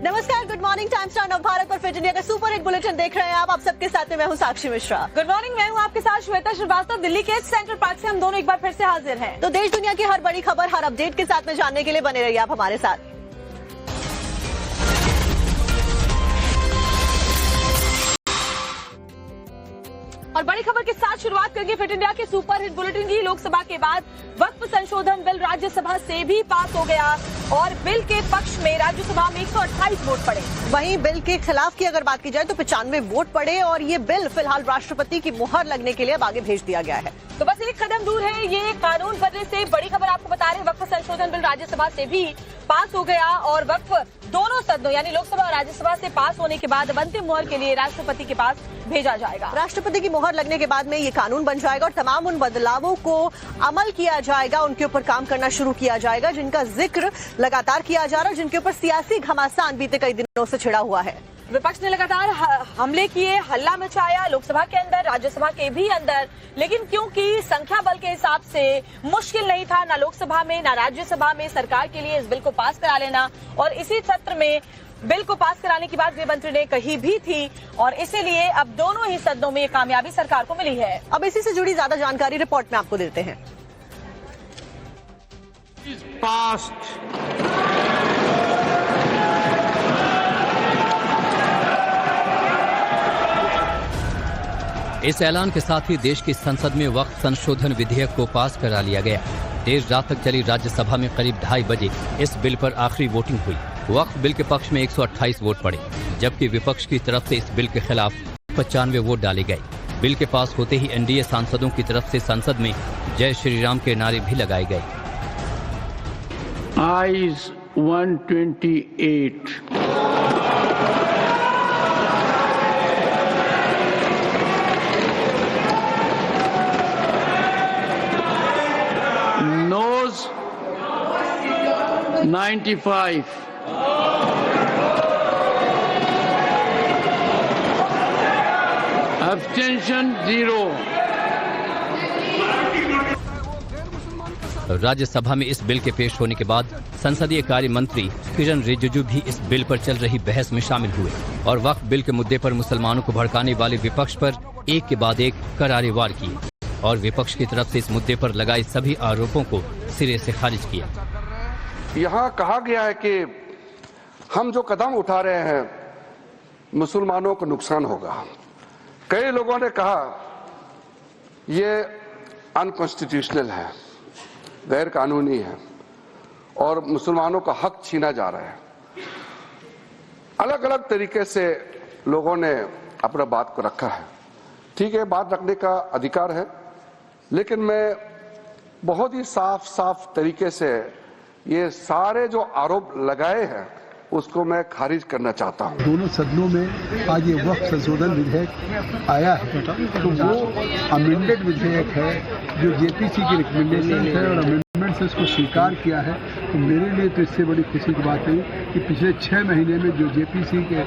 नमस्कार, good morning. Times star नव भारत पर फिट इंडिया का सुपर हिट बुलेटिन देख रहे हैं आप सबके साथ में मैं हूं साक्षी मिश्रा। गुड मॉर्निंग, मैं हूं आपके साथ श्वेता श्रीवास्तव। दिल्ली के सेंट्रल पार्क से हम दोनों एक बार फिर से हाजिर हैं। तो देश दुनिया की हर बड़ी खबर, हर अपडेट के साथ में जानने के लिए बने रहिए आप हमारे साथ। और बड़ी खबर के साथ शुरुआत करेंगे फिट इंडिया के सुपर हिट बुलेटिन की। लोकसभा के बाद वक्फ संशोधन बिल राज्यसभा से भी पास हो गया और बिल के पक्ष में राज्यसभा में 128 वोट पड़े। वहीं बिल के खिलाफ की अगर बात की जाए तो 95 वोट पड़े और ये बिल फिलहाल राष्ट्रपति की मुहर लगने के लिए अब आगे भेज दिया गया है। तो बस एक कदम दूर है ये कानून बनने से। बड़ी खबर आपको बता रहे हैं, वक्फ संशोधन बिल राज्यसभा से भी पास हो गया और वक्फ दोनों सदनों यानी लोकसभा और राज्यसभा से पास होने के बाद अंतिम मुहर के लिए राष्ट्रपति के पास भेजा जाएगा। राष्ट्रपति की मुहर लगने के बाद में ये कानून बन जाएगा और तमाम उन बदलावों को अमल किया जाएगा, उनके ऊपर काम करना शुरू किया जाएगा जिनका जिक्र लगातार किया जा रहा है, जिनके ऊपर सियासी घमासान बीते कई दिनों से छिड़ा हुआ है। विपक्ष ने लगातार हमले किए, हल्ला मचाया लोकसभा के अंदर, राज्यसभा के भी अंदर, लेकिन क्योंकि संख्या बल के हिसाब से मुश्किल नहीं था ना लोकसभा में ना राज्यसभा में सरकार के लिए इस बिल को पास करा लेना। और इसी सत्र में बिल को पास कराने की बात गृह मंत्री ने कही भी थी और इसीलिए अब दोनों ही सदनों में ये कामयाबी सरकार को मिली है। अब इसी से जुड़ी ज्यादा जानकारी रिपोर्ट में आपको देते हैं। इस ऐलान के साथ ही देश की संसद में वक्फ संशोधन विधेयक को पास करा लिया गया। देर रात तक चली राज्यसभा में करीब 2:30 बजे इस बिल पर आखिरी वोटिंग हुई। वक्फ बिल के पक्ष में 128 वोट पड़े, जबकि विपक्ष की तरफ से इस बिल के खिलाफ 95 वोट डाले गए। बिल के पास होते ही एनडीए सांसदों की तरफ से संसद में जय श्री राम के नारे भी लगाए गए। Ayes 128। Noes 95। Abstention 0। राज्यसभा में इस बिल के पेश होने के बाद संसदीय कार्य मंत्री किरण रिजिजू भी इस बिल पर चल रही बहस में शामिल हुए और वक्फ बिल के मुद्दे पर मुसलमानों को भड़काने वाले विपक्ष पर एक के बाद एक करारे वार किए और विपक्ष की तरफ से इस मुद्दे पर लगाए सभी आरोपों को सिरे से खारिज किया। यहाँ कहा गया है कि हम जो कदम उठा रहे हैं मुसलमानों को नुकसान होगा। कई लोगों ने कहा ये अनकॉन्स्टिट्यूशनल है, गैर कानूनी है और मुसलमानों का हक छीना जा रहा है। अलग अलग तरीके से लोगों ने अपना बात को रखा है। ठीक है, बात रखने का अधिकार है, लेकिन मैं बहुत ही साफ तरीके से ये सारे जो आरोप लगाए हैं उसको मैं खारिज करना चाहता हूं। दोनों सदनों में आज ये वक्फ संशोधन विधेयक आया है तो वो अमेंडेड विधेयक है जो जेपीसी की रिकमेंडेशन है और अमेंडमेंट से उसको स्वीकार किया है। तो मेरे लिए तो इससे बड़ी खुशी की बात है कि पिछले 6 महीने में जो जेपीसी के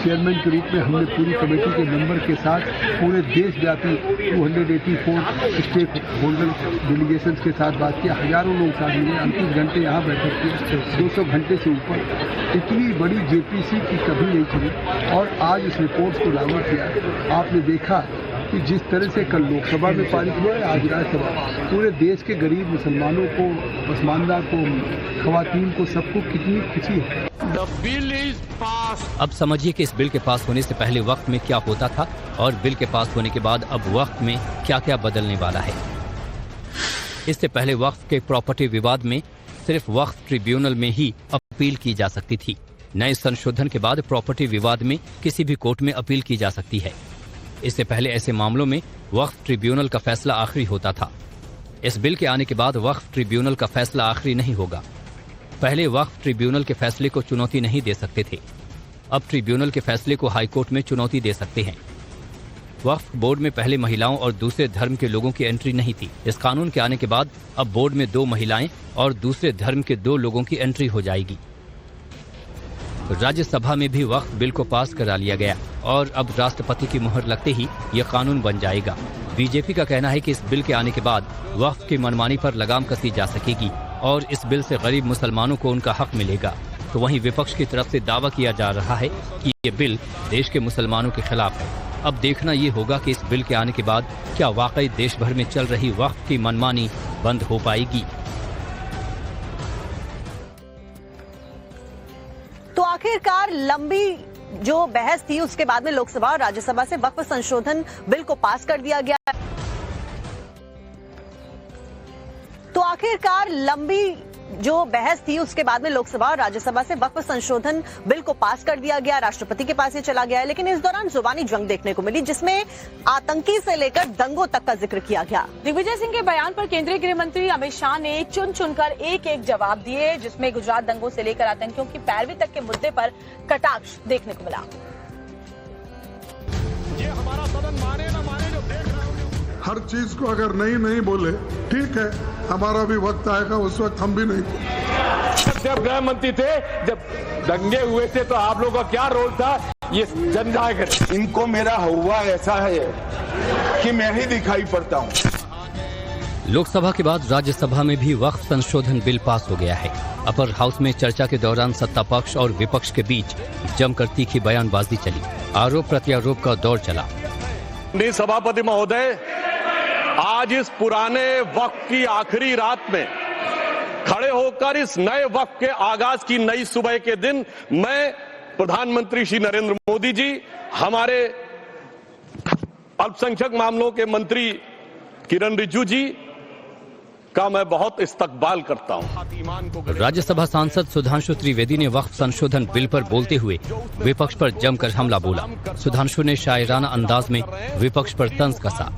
चेयरमैन के रूप में हमने पूरी कमेटी के मेंबर के साथ पूरे देशव्यापी 284 स्टेक होल्डर डेलीगेशन के साथ बात किया, हजारों लोग साथ मिले, 38 घंटे यहाँ बैठक की, 200 घंटे से ऊपर। इतनी बड़ी जेपीसी की कभी नहीं चली और आज इस रिपोर्ट को लागू किया। आपने देखा कि जिस तरह से कल लोकसभा में पारित हुआ है, आज राज्यसभा, पूरे देश के गरीब मुसलमानों को, पसमानदा को, खवातीन को, सबको कितनी खुशी है। The bill is passed। अब समझिए कि इस बिल के पास होने से पहले वक्त में क्या होता था और बिल के पास होने के बाद अब वक्त में क्या क्या बदलने वाला है। इससे पहले वक्फ के प्रॉपर्टी विवाद में सिर्फ वक्फ ट्रिब्यूनल में ही अपील की जा सकती थी। नए संशोधन के बाद प्रॉपर्टी विवाद में किसी भी कोर्ट में अपील की जा सकती है। इससे पहले ऐसे मामलों में वक्फ ट्रिब्यूनल का फैसला आखिरी होता था। इस बिल के आने के बाद वक्फ ट्रिब्यूनल का फैसला आखिरी नहीं होगा। पहले वक्फ ट्रिब्यूनल के फैसले को चुनौती नहीं दे सकते थे, अब ट्रिब्यूनल के फैसले को हाईकोर्ट में चुनौती दे सकते हैं। वक्फ बोर्ड में पहले महिलाओं और दूसरे धर्म के लोगों की एंट्री नहीं थी। इस कानून के आने के बाद अब बोर्ड में 2 महिलाएं और दूसरे धर्म के 2 लोगों की एंट्री हो जाएगी। राज्यसभा में भी वक्फ बिल को पास करा लिया गया और अब राष्ट्रपति की मुहर लगते ही यह कानून बन जाएगा। बीजेपी का कहना है कि इस बिल के आने के बाद वक्फ की मनमानी पर लगाम कसी जा सकेगी और इस बिल से गरीब मुसलमानों को उनका हक मिलेगा। तो वहीं विपक्ष की तरफ से दावा किया जा रहा है कि ये बिल देश के मुसलमानों के खिलाफ है। अब देखना ये होगा कि इस बिल के आने के बाद क्या वाकई देश भर में चल रही वक्फ की मनमानी बंद हो पाएगी। तो आखिरकार लंबी जो बहस थी उसके बाद में लोकसभा और राज्यसभा से वक्फ संशोधन बिल को पास कर दिया गया। तो आखिरकार लंबी जो बहस थी उसके बाद में लोकसभा और राज्यसभा से वक्फ संशोधन बिल को पास कर दिया गया, राष्ट्रपति के पास ये चला गया है। लेकिन इस दौरान जुबानी जंग देखने को मिली जिसमें आतंकी से लेकर दंगों तक का जिक्र किया गया। दिग्विजय सिंह के बयान पर केंद्रीय गृह मंत्री अमित शाह ने चुन चुनकर एक एक जवाब दिए, जिसमें गुजरात दंगों से लेकर आतंकियों की पैरवी तक के मुद्दे पर कटाक्ष देखने को मिला। ये हमारा सदन माने न माने जो देख रहा हूं, हर चीज को अगर नहीं बोले ठीक है, हमारा भी वक्त आएगा, उस वक्त हम भी नहीं। जब गृह मंत्री थे, जब दंगे हुए थे तो आप लोगों का क्या रोल था, ये जन जाएगा। इनको मेरा हुआ ऐसा है कि मैं ही दिखाई पड़ता हूँ। लोकसभा के बाद राज्यसभा में भी वक्फ संशोधन बिल पास हो गया है। अपर हाउस में चर्चा के दौरान सत्ता पक्ष और विपक्ष के बीच जमकर तीखी बयानबाजी चली, आरोप प्रत्यारोप का दौर चला। सभापति महोदय, आज इस पुराने वक्फ की आखिरी रात में खड़े होकर इस नए वक्फ के आगाज की नई सुबह के दिन मैं प्रधानमंत्री श्री नरेंद्र मोदी जी, हमारे अल्पसंख्यक मामलों के मंत्री किरण रिजिजू जी का मैं बहुत इस्तकबाल करता हूं। राज्यसभा सांसद सुधांशु त्रिवेदी ने वक्फ संशोधन बिल पर बोलते हुए विपक्ष पर जमकर हमला बोला। सुधांशु ने शायराना अंदाज में विपक्ष पर तंज कसा।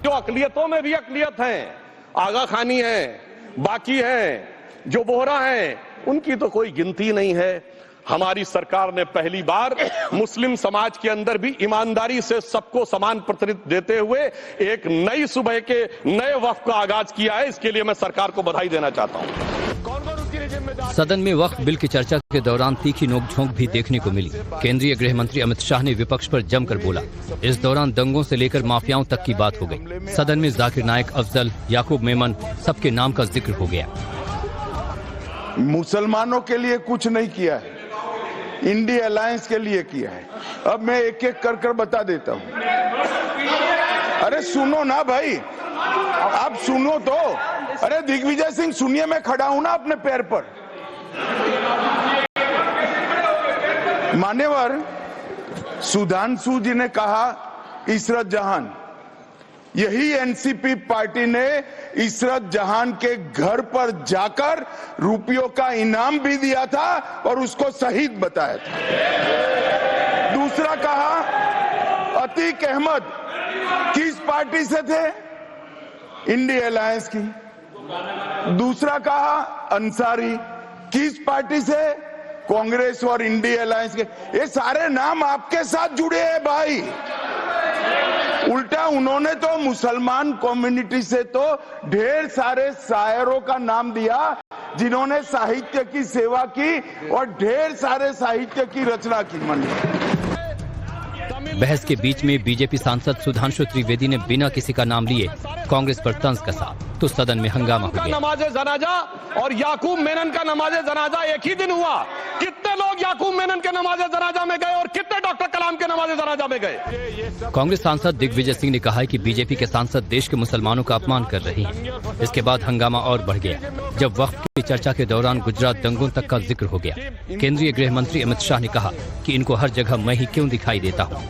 जो अकलियतों में भी अकलियत है, आगा खानी है, बाकी है, जो बोहरा है, उनकी तो कोई गिनती नहीं है। हमारी सरकार ने पहली बार मुस्लिम समाज के अंदर भी ईमानदारी से सबको समान प्रतिनिधित्व देते हुए एक नई सुबह के नए वक्फ का आगाज किया है। इसके लिए मैं सरकार को बधाई देना चाहता हूं। सदन में वक्फ बिल की चर्चा के दौरान तीखी नोकझोंक भी देखने को मिली। केंद्रीय गृह मंत्री अमित शाह ने विपक्ष पर जमकर बोला। इस दौरान दंगों से लेकर माफियाओं तक की बात हो गई। सदन में जाकिर नाइक, अफजल, याकूब मेमन सबके नाम का जिक्र हो गया। मुसलमानों के लिए कुछ नहीं किया है, इंडिया अलायंस के लिए किया है। अब मैं एक एक कर बता देता हूं। अरे सुनो ना भाई, आप सुनो तो। अरे दिग्विजय सिंह सुनिए, मैं खड़ा हूं ना अपने पैर पर। मान्यवर सुधांशु जी ने कहा इशरत जहान, यही एनसीपी पार्टी ने इशरत जहान के घर पर जाकर रुपयों का इनाम भी दिया था और उसको शहीद बताया था। दूसरा कहा अतीक अहमद किस पार्टी से थे, इंडिया अलायंस की। दूसरा कहा अंसारी किस पार्टी से, कांग्रेस और इंडिया अलायंस के। ये सारे नाम आपके साथ जुड़े हैं भाई। उल्टा उन्होंने तो मुसलमान कम्युनिटी से तो ढेर सारे शायरों का नाम दिया जिन्होंने साहित्य की सेवा की और ढेर सारे साहित्य की रचना की। बहस के बीच में बीजेपी सांसद सुधांशु त्रिवेदी ने बिना किसी का नाम लिए कांग्रेस पर तंज कसा तो सदन में हंगामा हो गया। नमाज जनाजा और याकूब मेनन का नमाज जनाजा एक ही दिन हुआ। कितने लोग याकूब मेनन के नमाज जनाजा में गए और कितने डॉक्टर कलाम के नमाज जनाजा में गए। कांग्रेस सांसद दिग्विजय सिंह ने कहा है कि बीजेपी के सांसद देश के मुसलमानों का अपमान कर रहे हैं। इसके बाद हंगामा और बढ़ गया जब वक्फ की चर्चा के दौरान गुजरात दंगों तक का जिक्र हो गया। केंद्रीय गृह मंत्री अमित शाह ने कहा कि इनको हर जगह मैं ही क्यों दिखाई देता हूँ।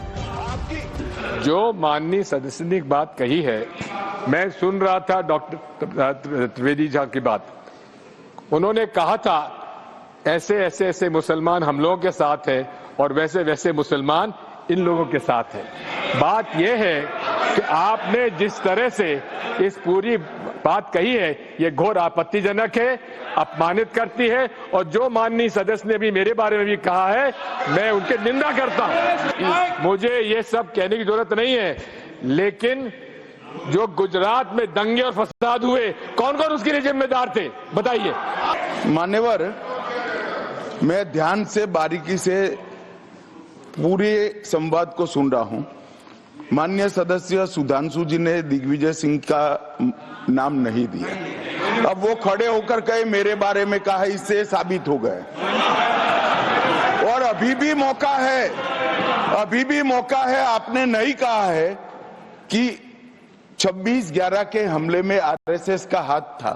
जो माननीय सदस्य ने बात कही है, मैं सुन रहा था डॉक्टर त्रिवेदी जी की बात। उन्होंने कहा था ऐसे ऐसे ऐसे मुसलमान हम लोगों के साथ है और वैसे वैसे मुसलमान इन लोगों के साथ है। बात यह है कि आपने जिस तरह से इस पूरी बात कही है ये घोर आपत्तिजनक है, अपमानित करती है और जो माननीय सदस्य ने भी मेरे बारे में भी कहा है मैं उनकी निंदा करता हूं। मुझे ये सब कहने की जरूरत नहीं है, लेकिन जो गुजरात में दंगे और फसाद हुए कौन कौन उसके लिए जिम्मेदार थे बताइए। मान्यवर, मैं ध्यान से बारीकी से पूरे संवाद को सुन रहा हूं। माननीय सदस्य सुधांशु जी ने दिग्विजय सिंह का नाम नहीं दिया। अब वो खड़े होकर कहे मेरे बारे में कहा, इससे साबित हो गए। और अभी भी मौका है, अभी भी मौका है। आपने नहीं कहा है कि 26/11 के हमले में आरएसएस का हाथ था,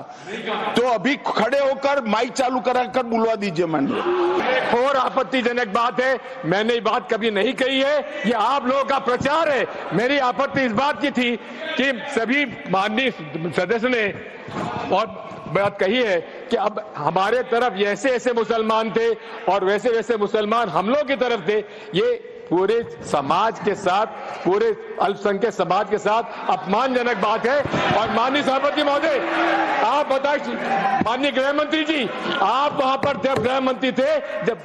तो अभी खड़े होकर माइक चालू कराकर बुलवा दीजिए। मान लो एक और आपत्तिजनक बात है, मैंने ये बात कभी नहीं कही है, ये आप लोगों का प्रचार है। मेरी आपत्ति इस बात की थी कि सभी माननीय सदस्य ने और बात कही है कि अब हमारे तरफ ऐसे ऐसे मुसलमान थे और वैसे वैसे मुसलमान हम लोग की तरफ थे। ये पूरे समाज के साथ, पूरे अल्पसंख्यक समाज के साथ अपमानजनक बात है। और माननीय सभापति महोदय, आप बताइए, माननीय गृह मंत्री जी, आप वहां पर जब गृह मंत्री थे, जब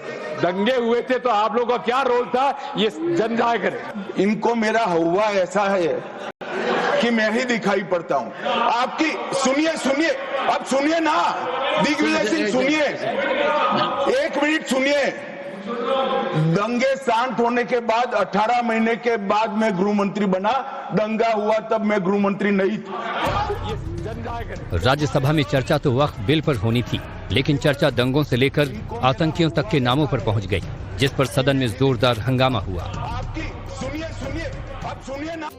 दंगे हुए थे, तो आप लोगों का क्या रोल था, ये जन जाहिर करें। इनको मेरा हुआ ऐसा है कि मैं ही दिखाई पड़ता हूं। आपकी सुनिए, सुनिए, अब सुनिए ना दिग्विजय सिंह, सुनिए, 1 मिनट सुनिए। दंगे शांत होने के बाद 18 महीने के बाद मैं गृह मंत्री बना, दंगा हुआ तब मैं गृह मंत्री नहीं था। राज्यसभा में चर्चा तो वक्फ बिल पर होनी थी, लेकिन चर्चा दंगों से लेकर आतंकियों तक के नामों पर पहुंच गई, जिस पर सदन में जोरदार हंगामा हुआ। आपकी सुनिए, सुनिए, अब सुनिए ना।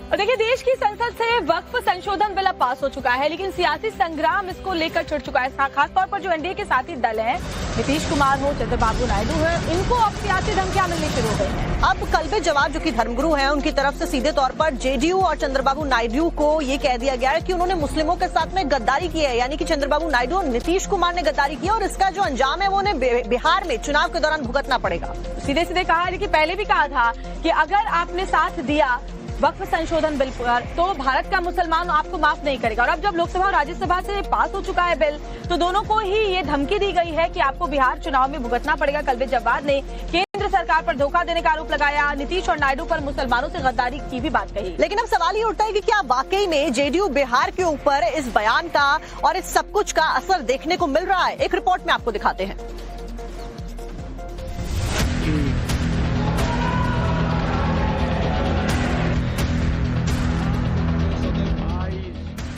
और देखिए, देश की संसद से वक्फ संशोधन बिल अब पास हो चुका है, लेकिन सियासी संग्राम इसको लेकर छिड़ चुका है। खासतौर पर जो एनडीए के साथी दल हैं, नीतीश कुमार हो, चंद्रबाबू नायडू है, इनको अब सियासी धमकियां मिलनी शुरू हो गई हैं। अब कल्बे जवाब, जो कि धर्मगुरु हैं, उनकी तरफ से सीधे तौर पर जेडीयू और चंद्रबाबू नायडू को ये कह दिया गया है कि उन्होंने मुस्लिमों के साथ में गद्दारी की है। यानी कि चंद्रबाबू नायडू और नीतीश कुमार ने गद्दारी की और इसका जो अंजाम है वो उन्हें बिहार में चुनाव के दौरान भुगतना पड़ेगा। सीधे सीधे कहा, लेकिन पहले भी कहा था कि अगर आपने साथ दिया वक्फ संशोधन बिल पर, तो भारत का मुसलमान आपको माफ नहीं करेगा। और अब जब लोकसभा और राज्यसभा से पास हो चुका है बिल, तो दोनों को ही ये धमकी दी गई है कि आपको बिहार चुनाव में भुगतना पड़ेगा। कल्बे जव्वाद ने केंद्र सरकार पर धोखा देने का आरोप लगाया, नीतीश और नायडू पर मुसलमानों से गद्दारी की भी बात कही। लेकिन अब सवाल ये उठता है कि क्या वाकई में जेडीयू बिहार के ऊपर इस बयान का और इस सब कुछ का असर देखने को मिल रहा है? एक रिपोर्ट में आपको दिखाते हैं।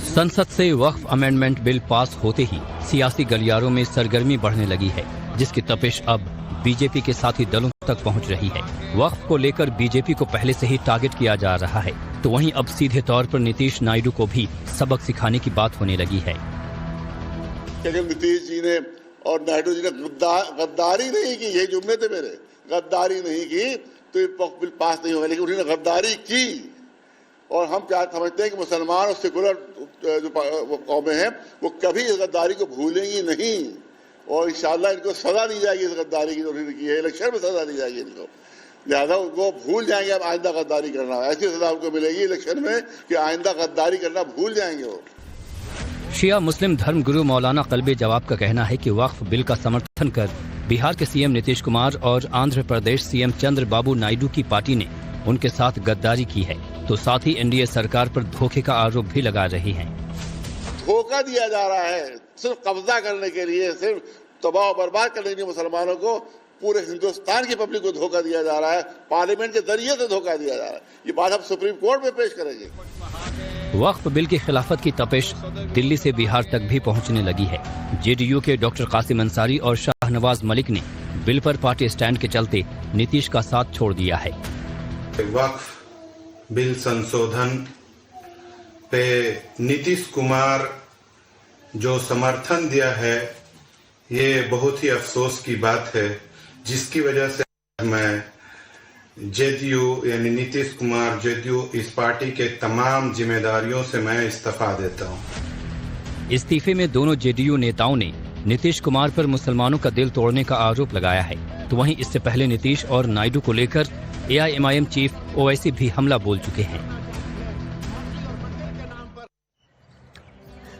संसद से वक्फ अमेंडमेंट बिल पास होते ही सियासी गलियारों में सरगर्मी बढ़ने लगी है, जिसकी तपिश अब बीजेपी के साथी दलों तक पहुंच रही है। वक्फ को लेकर बीजेपी को पहले से ही टारगेट किया जा रहा है, तो वहीं अब सीधे तौर पर नीतीश नायडू को भी सबक सिखाने की बात होने लगी है। नीतीश जी ने और नायडू जी ने गद्दारी नहीं की, ये जुम्मे थे मेरे, गद्दारी नहीं की तो ये वक्फ बिल पास नहीं होगा, लेकिन उन्होंने गद्दारी की। और हम क्या समझते हैं कि मुसलमान और सेकुलर जो कौमें हैं वो कभी इस गद्दारी को भूलेंगी नहीं, और इंशाल्लाह इनको सजा दी जाएगी इस गद्दारी की जो उन्होंने की है, इलेक्शन में सजा दी जाएगी इनको। लिहाजा उनको भूल जाएंगे अब आइंदा गद्दारी करना, ऐसी सजा उनको मिलेगी इलेक्शन में कि आइंदा गद्दारी करना भूल जाएंगे वो। शिया मुस्लिम धर्मगुरु मौलाना कल्बे जवाब का कहना है कि वक्फ बिल का समर्थन कर बिहार के सीएम नीतीश कुमार और आंध्र प्रदेश सीएम चंद्रबाबू नायडू की पार्टी ने उनके साथ गद्दारी की है, तो साथ ही एनडीए सरकार पर धोखे का आरोप भी लगा रही हैं। धोखा दिया जा रहा है सिर्फ कब्जा करने के लिए, सिर्फ तबाह बर्बाद करने के लिए मुसलमानों को, पूरे हिंदुस्तान की पब्लिक को धोखा दिया जा रहा है, पार्लियामेंट के जरिए से धोखा दिया जा रहा है। ये बात हम सुप्रीम कोर्ट में पेश करेंगे। वक्फ बिल की खिलाफत की तपिश दिल्ली से बिहार तक भी पहुंचने लगी है। जेडीयू के डॉक्टर कासिम अंसारी और शाहनवाज मलिक ने बिल पर पार्टी स्टैंड के चलते नीतीश का साथ छोड़ दिया है। वक्फ बिल संशोधन पे नीतीश कुमार जो समर्थन दिया है, ये बहुत ही अफसोस की बात है, जिसकी वजह से मैं जेडीयू यानी नीतीश कुमार जेडीयू इस पार्टी के तमाम जिम्मेदारियों से मैं इस्तीफा देता हूं। इस्तीफे में दोनों जेडीयू नेताओं ने नीतीश कुमार पर मुसलमानों का दिल तोड़ने का आरोप लगाया है, तो वहीं इससे पहले नीतीश और नायडू को लेकर एआईएमआईएम चीफ ओवैसी भी हमला बोल चुके हैं।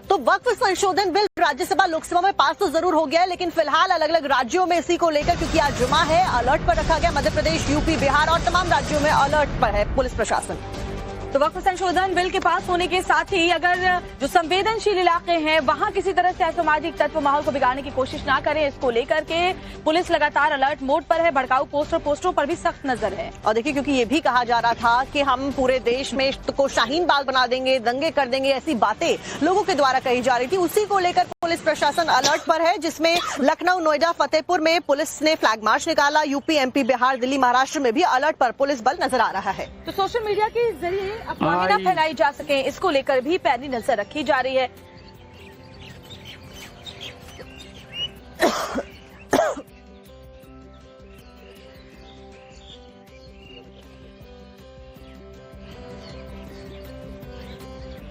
तो वक्फ संशोधन बिल राज्यसभा लोकसभा में पास तो जरूर हो गया है, लेकिन फिलहाल अलग अलग राज्यों में इसी को लेकर, क्योंकि आज जुमा है, अलर्ट पर रखा गया। मध्य प्रदेश, यूपी, बिहार और तमाम राज्यों में अलर्ट पर है पुलिस प्रशासन। तो वक्फ संशोधन बिल के पास होने के साथ ही अगर जो संवेदनशील इलाके हैं वहां किसी तरह से असामाजिक तत्व माहौल को बिगाड़ने की कोशिश ना करें, इसको लेकर के पुलिस लगातार अलर्ट मोड पर है। भड़काऊ पोस्टरों पर भी सख्त नजर है। और देखिए, क्योंकि ये भी कहा जा रहा था कि हम पूरे देश में को शाहीन बाग बना देंगे, दंगे कर देंगे, ऐसी बातें लोगों के द्वारा कही जा रही थी। उसी को लेकर पुलिस प्रशासन अलर्ट पर है, जिसमें लखनऊ, नोएडा, फतेहपुर में पुलिस ने फ्लैग मार्च निकाला। यूपी, एमपी, बिहार, दिल्ली, महाराष्ट्र में भी अलर्ट पर पुलिस बल नजर आ रहा है। तो सोशल मीडिया के जरिए अफवाहें न फैलाई जा सके, इसको लेकर भी पैनी नजर रखी जा रही है।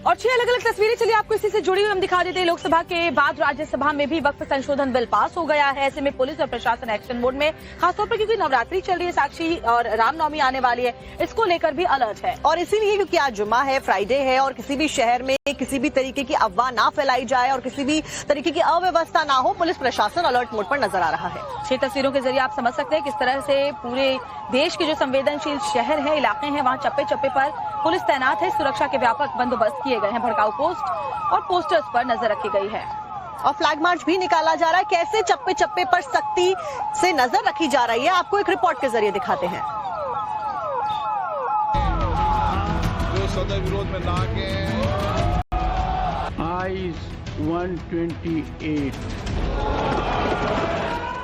और 6 अलग अलग तस्वीरें चलिए आपको इसी से जुड़ी हुई हम दिखा देते हैं। लोकसभा के बाद राज्यसभा में भी वक्फ संशोधन बिल पास हो गया है। ऐसे में पुलिस और प्रशासन एक्शन मोड में, खासतौर पर क्योंकि नवरात्रि चल रही है साक्षी और रामनवमी आने वाली है, इसको लेकर भी अलर्ट है। और इसीलिए क्योंकि आज जुम्मा है, फ्राइडे है, और किसी भी शहर में किसी भी तरीके की अफवाह ना फैलाई जाए और किसी भी तरीके की अव्यवस्था ना हो, पुलिस प्रशासन अलर्ट मोड पर नजर आ रहा है। 6 तस्वीरों के जरिए आप समझ सकते हैं किस तरह से पूरे देश के जो संवेदनशील शहर है, इलाके हैं, वहाँ चप्पे चप्पे पर पुलिस तैनात है। सुरक्षा के व्यापक बंदोबस्त किए गए हैं। भड़काऊ पोस्ट और पोस्टर्स पर नजर रखी गई है और फ्लैग मार्च भी निकाला जा रहा है। कैसे चप्पे चप्पे पर सख्ती से नजर रखी जा रही है, आपको एक रिपोर्ट के जरिए दिखाते हैं। जो सदर विरोध में ना के Ayes 128.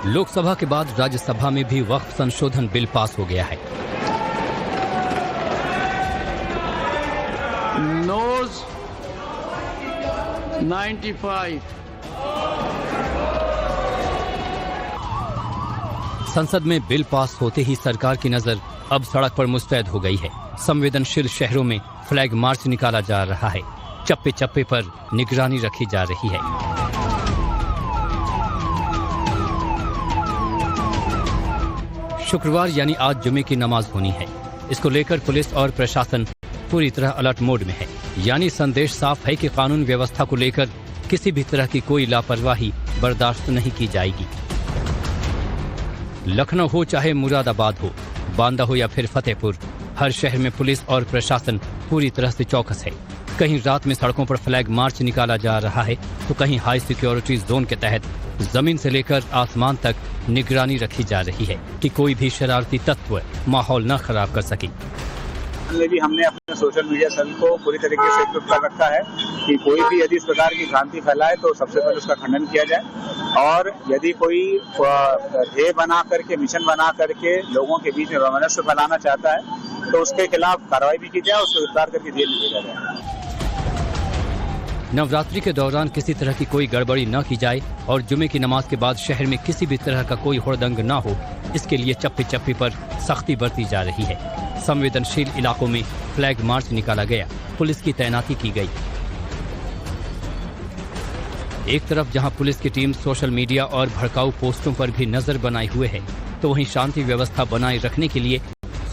लोकसभा के बाद राज्यसभा में भी वक्फ संशोधन बिल पास हो गया है। Noes 95. संसद में बिल पास होते ही सरकार की नजर अब सड़क पर मुस्तैद हो गई है। संवेदनशील शहरों में फ्लैग मार्च निकाला जा रहा है। चप्पे चप्पे पर निगरानी रखी जा रही है। शुक्रवार यानी आज जुमे की नमाज होनी है। इसको लेकर पुलिस और प्रशासन पूरी तरह अलर्ट मोड में है। यानी संदेश साफ है कि कानून व्यवस्था को लेकर किसी भी तरह की कोई लापरवाही बर्दाश्त नहीं की जाएगी। लखनऊ हो चाहे मुरादाबाद हो, बांदा हो या फिर फतेहपुर, हर शहर में पुलिस और प्रशासन पूरी तरह से चौकस है। कहीं रात में सड़कों पर फ्लैग मार्च निकाला जा रहा है, तो कहीं हाई सिक्योरिटी जोन के तहत जमीन से लेकर आसमान तक निगरानी रखी जा रही है कि कोई भी शरारती तत्व माहौल न खराब कर सके। भी हमने अपने सोशल मीडिया सेल को पूरी तरीके से इक्विप कर रखा है कि कोई भी यदि इस प्रकार की भ्रांति फैलाए तो सबसे पहले उसका खंडन किया जाए, और यदि कोई ध्येय बना करके, मिशन बना करके लोगों के बीच में वैमनस्य फैलाना चाहता है तो उसके खिलाफ कार्रवाई भी की जाए, उसको गिरफ्तार करके जेल में भेजा जाए। नवरात्रि के दौरान किसी तरह की कोई गड़बड़ी न की जाए और जुमे की नमाज के बाद शहर में किसी भी तरह का कोई हुड़दंग न हो, इसके लिए चप्पे चप्पे पर सख्ती बरती जा रही है। संवेदनशील इलाकों में फ्लैग मार्च निकाला गया, पुलिस की तैनाती की गई। एक तरफ जहां पुलिस की टीम सोशल मीडिया और भड़काऊ पोस्टों पर भी नजर बनाए हुए है, तो वहीं शांति व्यवस्था बनाए रखने के लिए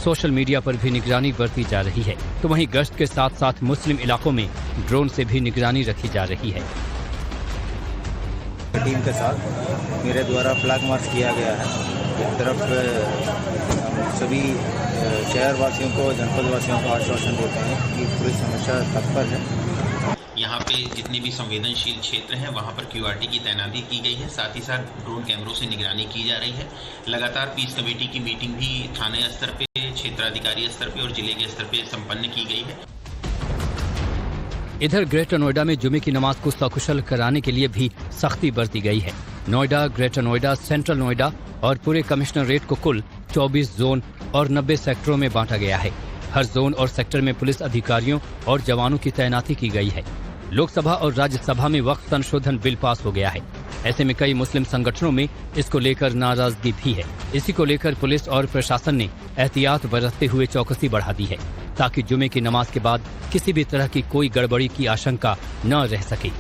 सोशल मीडिया पर भी निगरानी बरती जा रही है। तो वहीं गश्त के साथ साथ मुस्लिम इलाकों में ड्रोन से भी निगरानी रखी जा रही है। टीम के साथ मेरे द्वारा फ्लैग मार्च किया गया है। एक तरफ सभी शहर वासियों को, जनपद वासियों को आश्वासन देते हैं कि पुलिस हमेशा तत्पर है। यहाँ पे जितने भी संवेदनशील क्षेत्र हैं वहाँ पर QRT की तैनाती की गई है। साथ ही साथ ड्रोन कैमरों से निगरानी की जा रही है। लगातार पीस कमेटी की मीटिंग भी थाने स्तर पे, क्षेत्राधिकारी स्तर पे और जिले के स्तर पे संपन्न की गई है। इधर ग्रेटर नोएडा में जुमे की नमाज को सकुशल कराने के लिए भी सख्ती बरती गई है। नोएडा, ग्रेटर नोएडा, सेंट्रल नोएडा और पूरे कमिश्नरेट को कुल 24 जोन और 90 सेक्टरों में बांटा गया है। हर जोन और सेक्टर में पुलिस अधिकारियों और जवानों की तैनाती की गई है। लोकसभा और राज्यसभा में वक्फ संशोधन बिल पास हो गया है। ऐसे में कई मुस्लिम संगठनों में इसको लेकर नाराजगी भी है। इसी को लेकर पुलिस और प्रशासन ने एहतियात बरतते हुए चौकसी बढ़ा दी है, ताकि जुमे की नमाज के बाद किसी भी तरह की कोई गड़बड़ी की आशंका न रह सके।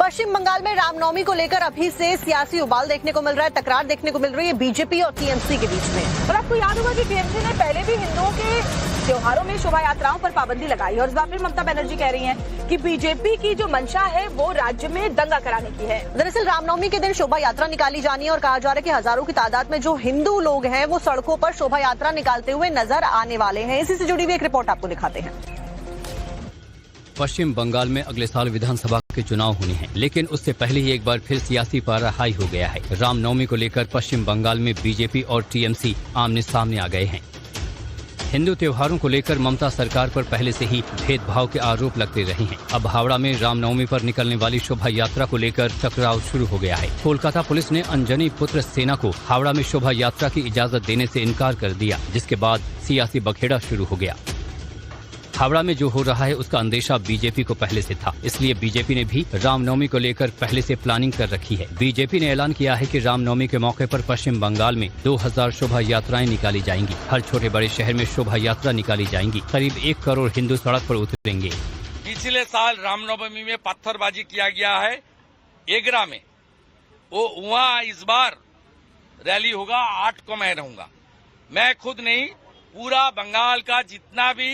पश्चिम बंगाल में रामनवमी को लेकर अभी से सियासी उबाल देखने को मिल रहा है, तकरार देखने को मिल रही है बीजेपी और टीएमसी के बीच में। और आपको याद होगा कि टीएमसी ने पहले भी हिंदुओं के त्योहारों में शोभा यात्राओं पर पाबंदी लगाई और इस बार फिर ममता बनर्जी कह रही हैं कि बीजेपी की जो मंशा है वो राज्य में दंगा कराने की है। दरअसल रामनवमी के दिन शोभा यात्रा निकाली जानी है और कहा जा रहा है कि हजारों की तादाद में जो हिंदू लोग हैं वो सड़कों पर शोभा यात्रा निकालते हुए नजर आने वाले हैं। इसी से जुड़ी हुई एक रिपोर्ट आपको दिखाते हैं। पश्चिम बंगाल में अगले साल विधानसभा के चुनाव होने हैं, लेकिन उससे पहले ही एक बार फिर सियासी पारा हाई हो गया है। रामनवमी को लेकर पश्चिम बंगाल में बीजेपी और टीएमसी आमने सामने आ गए हैं। हिंदू त्योहारों को लेकर ममता सरकार पर पहले से ही भेदभाव के आरोप लगते रहे हैं। अब हावड़ा में रामनवमी पर निकलने वाली शोभा यात्रा को लेकर टकराव शुरू हो गया है। कोलकाता पुलिस ने अंजनी पुत्र सेना को हावड़ा में शोभा यात्रा की इजाजत देने से इनकार कर दिया, जिसके बाद सियासी बखेड़ा शुरू हो गया। हावड़ा में जो हो रहा है उसका अंदेशा बीजेपी को पहले से था, इसलिए बीजेपी ने भी रामनवमी को लेकर पहले से प्लानिंग कर रखी है। बीजेपी ने ऐलान किया है कि रामनवमी के मौके पर पश्चिम बंगाल में 2000 शोभा यात्राएं निकाली जाएंगी। हर छोटे बड़े शहर में शोभा यात्रा निकाली जाएंगी। करीब 1 करोड़ हिंदू सड़क पर उतरेंगे। पिछले साल रामनवमी में पत्थरबाजी किया गया है एगरा में, वो वहाँ इस बार रैली होगा। 8 को मैं रहूंगा। मैं खुद नहीं, पूरा बंगाल का जितना भी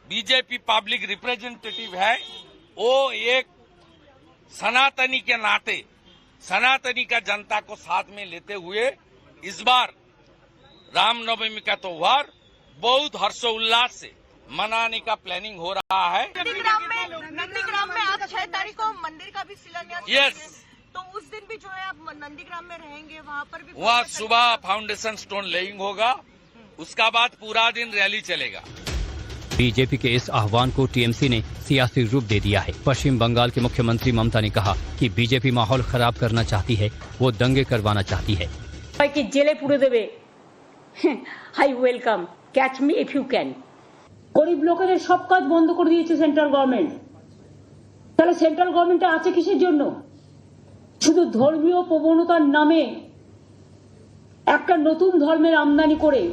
बीजेपी पब्लिक रिप्रेजेंटेटिव है वो एक सनातनी के नाते सनातनी का जनता को साथ में लेते हुए इस बार रामनवमी का त्योहार बहुत हर्षोल्लास से मनाने का प्लानिंग हो रहा है। नंदीग्राम में आप 6 तारीख को मंदिर का भी शिलान्यास यस, तो उस दिन भी जो है आप नंदीग्राम में रहेंगे, वहाँ पर भी वहाँ सुबह फाउंडेशन स्टोन लेइंग होगा, उसका बाद पूरा दिन रैली चलेगा। बीजेपी के इस आह्वान को टीएमसी ने सियासी रूप दे दिया है। पश्चिम बंगाल के मुख्यमंत्री ममता ने कहा कि बीजेपी माहौल खराब करना चाहती है, वो दंगे करवाना चाहती है। कि जेले पुरे देवे, high welcome, catch me if you can. गरीब लोकेर सब काज बंद कर दिएছে सेंट्रल गवर्नमेंट। তাহলে সেন্ট্রাল গভর্নমেন্টে আছে কিসের জন্য? শুধু ধর্মীয় প্রবণতার নামে একটা নতুন ধর্মের আমদানি করে।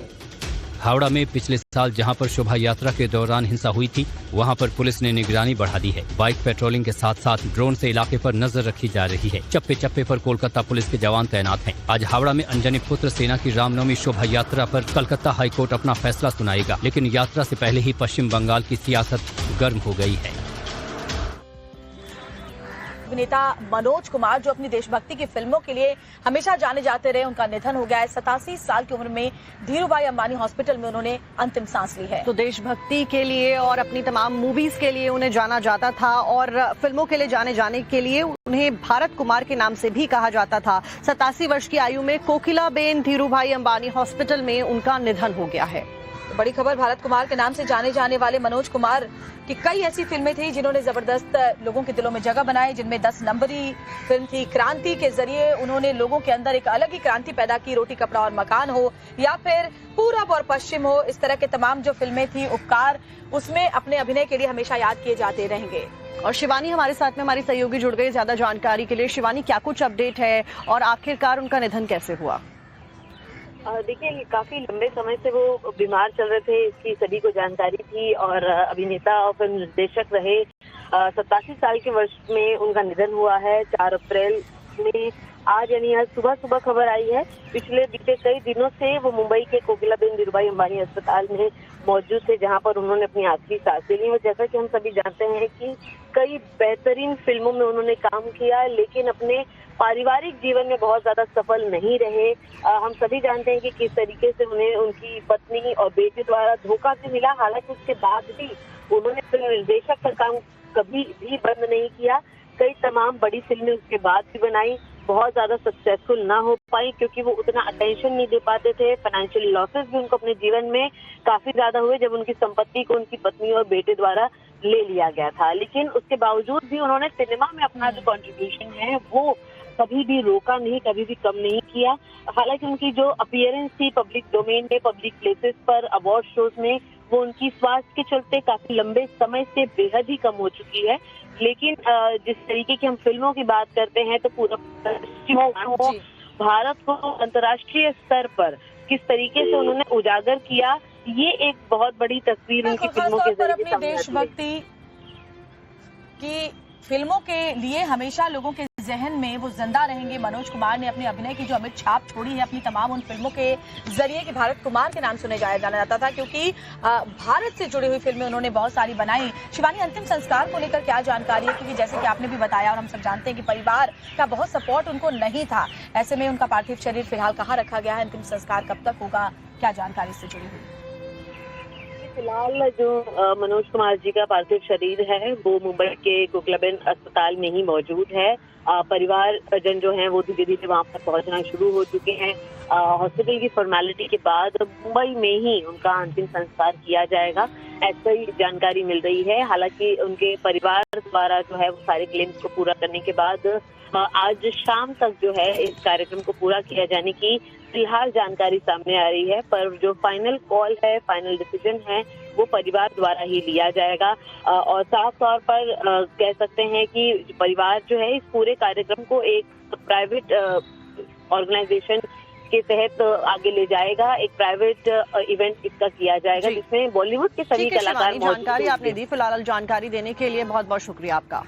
हावड़ा में पिछले साल जहां पर शोभा यात्रा के दौरान हिंसा हुई थी, वहां पर पुलिस ने निगरानी बढ़ा दी है। बाइक पेट्रोलिंग के साथ साथ ड्रोन से इलाके पर नजर रखी जा रही है। चप्पे चप्पे पर कोलकाता पुलिस के जवान तैनात हैं। आज हावड़ा में अंजनी पुत्र सेना की रामनवमी शोभा यात्रा पर कलकत्ता हाईकोर्ट अपना फैसला सुनाएगा, लेकिन यात्रा से पहले ही पश्चिम बंगाल की सियासत गर्म हो गई है। अभिनेता मनोज कुमार, जो अपनी देशभक्ति की फिल्मों के लिए हमेशा जाने जाते रहे, उनका निधन हो गया है। 87 साल की उम्र में धीरूभाई अंबानी हॉस्पिटल में उन्होंने अंतिम सांस ली है। तो देशभक्ति के लिए और अपनी तमाम मूवीज के लिए उन्हें जाना जाता था और फिल्मों के लिए जाने के लिए उन्हें भारत कुमार के नाम से भी कहा जाता था। 87 वर्ष की आयु में कोकिलाबेन धीरूभाई अंबानी हॉस्पिटल में उनका निधन हो गया है। बड़ी खबर, भारत कुमार के नाम से जाने जाने वाले मनोज कुमार की कई ऐसी फिल्में थी जिन्होंने जबरदस्त लोगों के दिलों में जगह बनाई, जिनमें 10 नंबरी फिल्म थी। क्रांति के जरिए उन्होंने लोगों के अंदर एक अलग ही क्रांति पैदा की। रोटी कपड़ा और मकान हो या फिर पूरब और पश्चिम हो, इस तरह के तमाम जो फिल्में थी, उपकार, उसमें अपने अभिनय के लिए हमेशा याद किए जाते रहेंगे। और शिवानी हमारे साथ में, हमारी सहयोगी जुड़ गई ज्यादा जानकारी के लिए। शिवानी, क्या कुछ अपडेट है और आखिरकार उनका निधन कैसे हुआ? देखिए, काफी लंबे समय से वो बीमार चल रहे थे, इसकी सभी को जानकारी थी और अभिनेता और फिल्म निर्देशक रहे। 87 साल के वर्ष में उनका निधन हुआ है। 4 अप्रैल में आज यानी आज सुबह खबर आई है। बीते कई दिनों से वो मुंबई के कोकिलाबेन धीरूभाई अंबानी अस्पताल में मौजूद थे, जहां पर उन्होंने अपनी आखिरी सांसें ली। और जैसा कि हम सभी जानते हैं कि कई बेहतरीन फिल्मों में उन्होंने काम किया, लेकिन अपने पारिवारिक जीवन में बहुत ज्यादा सफल नहीं रहे। हम सभी जानते हैं कि किस तरीके से उन्हें उनकी पत्नी और बेटे द्वारा धोखा भी मिला। हालांकि उसके बाद भी उन्होंने फिल्म निर्देशक का काम कभी भी बंद नहीं किया। कई तमाम बड़ी फिल्में उसके बाद भी बनाई, बहुत ज्यादा सक्सेसफुल ना हो पाई क्योंकि वो उतना अटेंशन नहीं दे पाते थे। फाइनेंशियल लॉसेस भी उनको अपने जीवन में काफी ज्यादा हुए जब उनकी संपत्ति को उनकी पत्नी और बेटे द्वारा ले लिया गया था। लेकिन उसके बावजूद भी उन्होंने सिनेमा में अपना जो कंट्रीब्यूशन है वो कभी भी रोका नहीं, कभी भी कम नहीं किया। हालांकि उनकी जो अपीयरेंस थी पब्लिक डोमेन में, पब्लिक प्लेसेस पर, अवार्ड शोज में, वो उनकी स्वास्थ्य के चलते काफी लंबे समय से बेहद ही कम हो चुकी है। लेकिन जिस तरीके की हम फिल्मों की बात करते हैं तो पूरा भारत को अंतर्राष्ट्रीय स्तर पर किस तरीके से उन्होंने उजागर किया, ये एक बहुत बड़ी तस्वीर उनकी फिल्मों के जरिए अपनी देशभक्ति की फिल्मों के लिए हमेशा लोगों के जहन में वो जिंदा रहेंगे। मनोज कुमार ने अपने अभिनय की जो अमिट छाप छोड़ी है अपनी तमाम उन फिल्मों के जरिए कि भारत कुमार के नाम सुने जाना जाता था, क्योंकि भारत से जुड़ी हुई फिल्में उन्होंने बहुत सारी बनाई। शिवानी, अंतिम संस्कार को लेकर क्या जानकारी है? क्योंकि जैसे कि आपने भी बताया और हम सब जानते हैं कि परिवार का बहुत सपोर्ट उनको नहीं था, ऐसे में उनका पार्थिव शरीर फिलहाल कहाँ रखा गया है, अंतिम संस्कार कब तक होगा, क्या जानकारी इससे जुड़ी हुई? फिलहाल जो मनोज कुमार जी का पार्थिव शरीर है वो मुंबई के कोकिलाबेन अस्पताल में ही मौजूद है। परिवार जन जो है वो धीरे धीरे वहां पर पहुंचना शुरू हो चुके हैं। हॉस्पिटल की फॉर्मेलिटी के बाद मुंबई में ही उनका अंतिम संस्कार किया जाएगा, ऐसी जानकारी मिल रही है। हालांकि उनके परिवार द्वारा जो है वो सारे क्लेम्स को पूरा करने के बाद आज शाम तक जो है इस कार्यक्रम को पूरा किया जाने की फिलहाल जानकारी सामने आ रही है, पर जो फाइनल कॉल है, फाइनल डिसीजन है, वो परिवार द्वारा ही लिया जाएगा। और साफ तौर पर कह सकते हैं कि परिवार जो है इस पूरे कार्यक्रम को एक प्राइवेट ऑर्गेनाइजेशन के तहत आगे ले जाएगा। एक प्राइवेट इवेंट इसका किया जाएगा जिसमें बॉलीवुड के सभी कलाकार जानकारी आपने दी। फिलहाल जानकारी देने के लिए बहुत बहुत शुक्रिया आपका।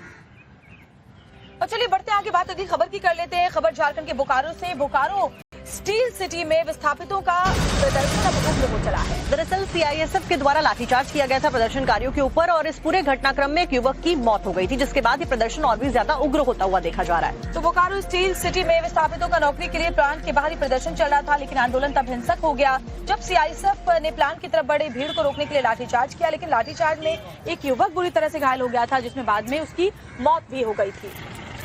और चलिए बढ़ते आगे, बात अगली खबर की कर लेते हैं। खबर झारखंड के बोकारो से। बोकारो स्टील सिटी में विस्थापितों का प्रदर्शन अब उग्र हो चला है। दरअसल सीआईएसएफ के द्वारा लाठीचार्ज किया गया था प्रदर्शनकारियों के ऊपर और इस पूरे घटनाक्रम में एक युवक की मौत हो गई थी, जिसके बाद ये प्रदर्शन और भी ज्यादा उग्र होता हुआ देखा जा रहा है। तो बोकारो स्टील सिटी में विस्थापितों का नौकरी के लिए प्लांट के बाहर ही प्रदर्शन चल रहा था, लेकिन आंदोलन तब हिंसक हो गया जब सीआईएसएफ ने प्लांट की तरफ बढ़े भीड़ को रोकने के लिए लाठीचार्ज किया, लेकिन लाठीचार्ज में एक युवक बुरी तरह से घायल हो गया था, जिसमें बाद में उसकी मौत भी हो गई थी।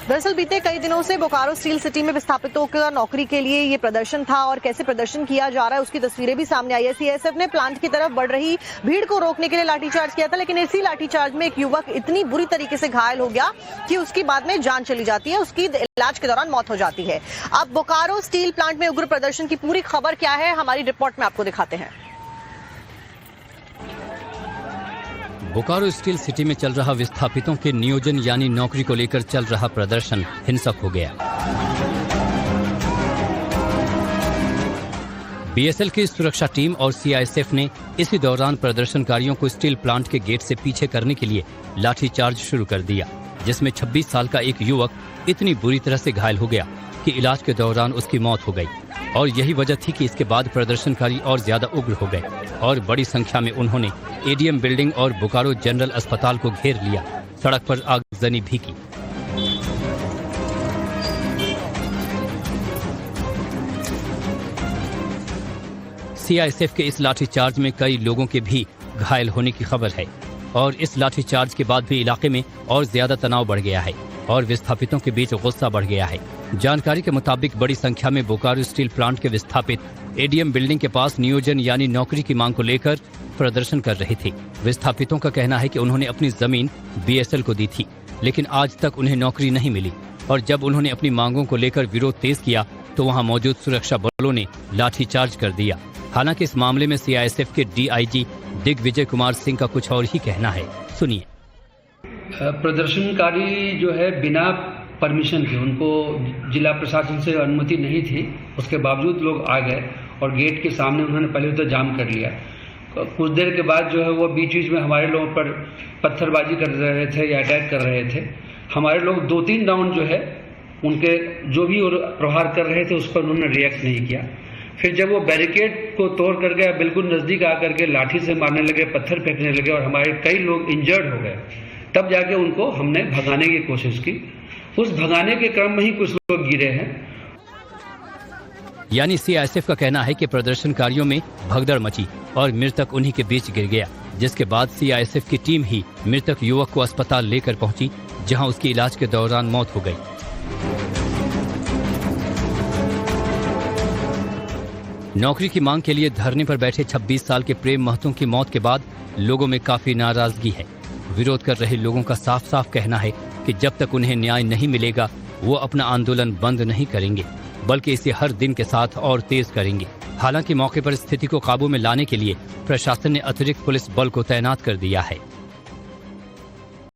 दरअसल बीते कई दिनों से बोकारो स्टील सिटी में विस्थापितों का नौकरी के लिए ये प्रदर्शन था और कैसे प्रदर्शन किया जा रहा है उसकी तस्वीरें भी सामने आई है। सीआईएसएफ ने प्लांट की तरफ बढ़ रही भीड़ को रोकने के लिए लाठीचार्ज किया था, लेकिन इसी लाठीचार्ज में एक युवक इतनी बुरी तरीके से घायल हो गया कि उसकी बाद में जान चली जाती है, उसकी इलाज के दौरान मौत हो जाती है। अब बोकारो स्टील प्लांट में उग्र प्रदर्शन की पूरी खबर क्या है, हमारी रिपोर्ट में आपको दिखाते हैं। बोकारो स्टील सिटी में चल रहा विस्थापितों के नियोजन यानी नौकरी को लेकर चल रहा प्रदर्शन हिंसक हो गया। बीएसएल की सुरक्षा टीम और सीआईएसएफ ने इसी दौरान प्रदर्शनकारियों को स्टील प्लांट के गेट से पीछे करने के लिए लाठीचार्ज शुरू कर दिया, जिसमें 26 साल का एक युवक इतनी बुरी तरह से घायल हो गया कि इलाज के दौरान उसकी मौत हो गई। और यही वजह थी कि इसके बाद प्रदर्शनकारी और ज्यादा उग्र हो गए और बड़ी संख्या में उन्होंने एडीएम बिल्डिंग और बोकारो जनरल अस्पताल को घेर लिया, सड़क पर आगजनी भी की। सीआईएसएफ के इस लाठीचार्ज में कई लोगों के भी घायल होने की खबर है और इस लाठीचार्ज के बाद भी इलाके में और ज्यादा तनाव बढ़ गया है और विस्थापितों के बीच गुस्सा बढ़ गया है। जानकारी के मुताबिक बड़ी संख्या में बोकारो स्टील प्लांट के विस्थापित एडीएम बिल्डिंग के पास नियोजन यानी नौकरी की मांग को लेकर प्रदर्शन कर रहे थे। विस्थापितों का कहना है कि उन्होंने अपनी जमीन बीएसएल को दी थी, लेकिन आज तक उन्हें नौकरी नहीं मिली और जब उन्होंने अपनी मांगों को लेकर विरोध तेज किया तो वहां मौजूद सुरक्षा बलों ने लाठीचार्ज कर दिया। हालांकि इस मामले में सीआईएसएफ के डीआईजी दिग्विजय कुमार सिंह का कुछ और ही कहना है, सुनिए। प्रदर्शनकारी जो है बिना परमिशन के, उनको जिला प्रशासन से अनुमति नहीं थी, उसके बावजूद लोग आ गए और गेट के सामने उन्होंने पहले तो जाम कर लिया। कुछ देर के बाद जो है वो बीच बीच में हमारे लोगों पर पत्थरबाजी कर रहे थे या अटैक कर रहे थे। हमारे लोग 2-3 राउंड जो है उनके जो भी प्रहार कर रहे थे उस पर उन्होंने रिएक्ट नहीं किया। फिर जब वो बैरिकेड को तोड़ करके बिल्कुल नजदीक आकर के लाठी से मारने लगे, पत्थर फेंकने लगे और हमारे कई लोग इंजर्ड हो गए, तब जाके उनको हमने भगाने की कोशिश की। उस भगाने के क्रम में ही कुछ लोग गिरे हैं। यानी सीआईएसएफ का कहना है कि प्रदर्शनकारियों में भगदड़ मची और मृतक उन्हीं के बीच गिर गया, जिसके बाद सीआईएसएफ की टीम ही मृतक युवक को अस्पताल लेकर पहुंची, जहां उसकी इलाज के दौरान मौत हो गई। नौकरी की मांग के लिए धरने पर बैठे 26 साल के प्रेम महतो की मौत के बाद लोगों में काफी नाराजगी है। विरोध कर रहे लोगों का साफ साफ कहना है कि जब तक उन्हें न्याय नहीं मिलेगा वो अपना आंदोलन बंद नहीं करेंगे, बल्कि इसे हर दिन के साथ और तेज करेंगे। हालांकि मौके पर स्थिति को काबू में लाने के लिए प्रशासन ने अतिरिक्त पुलिस बल को तैनात कर दिया है।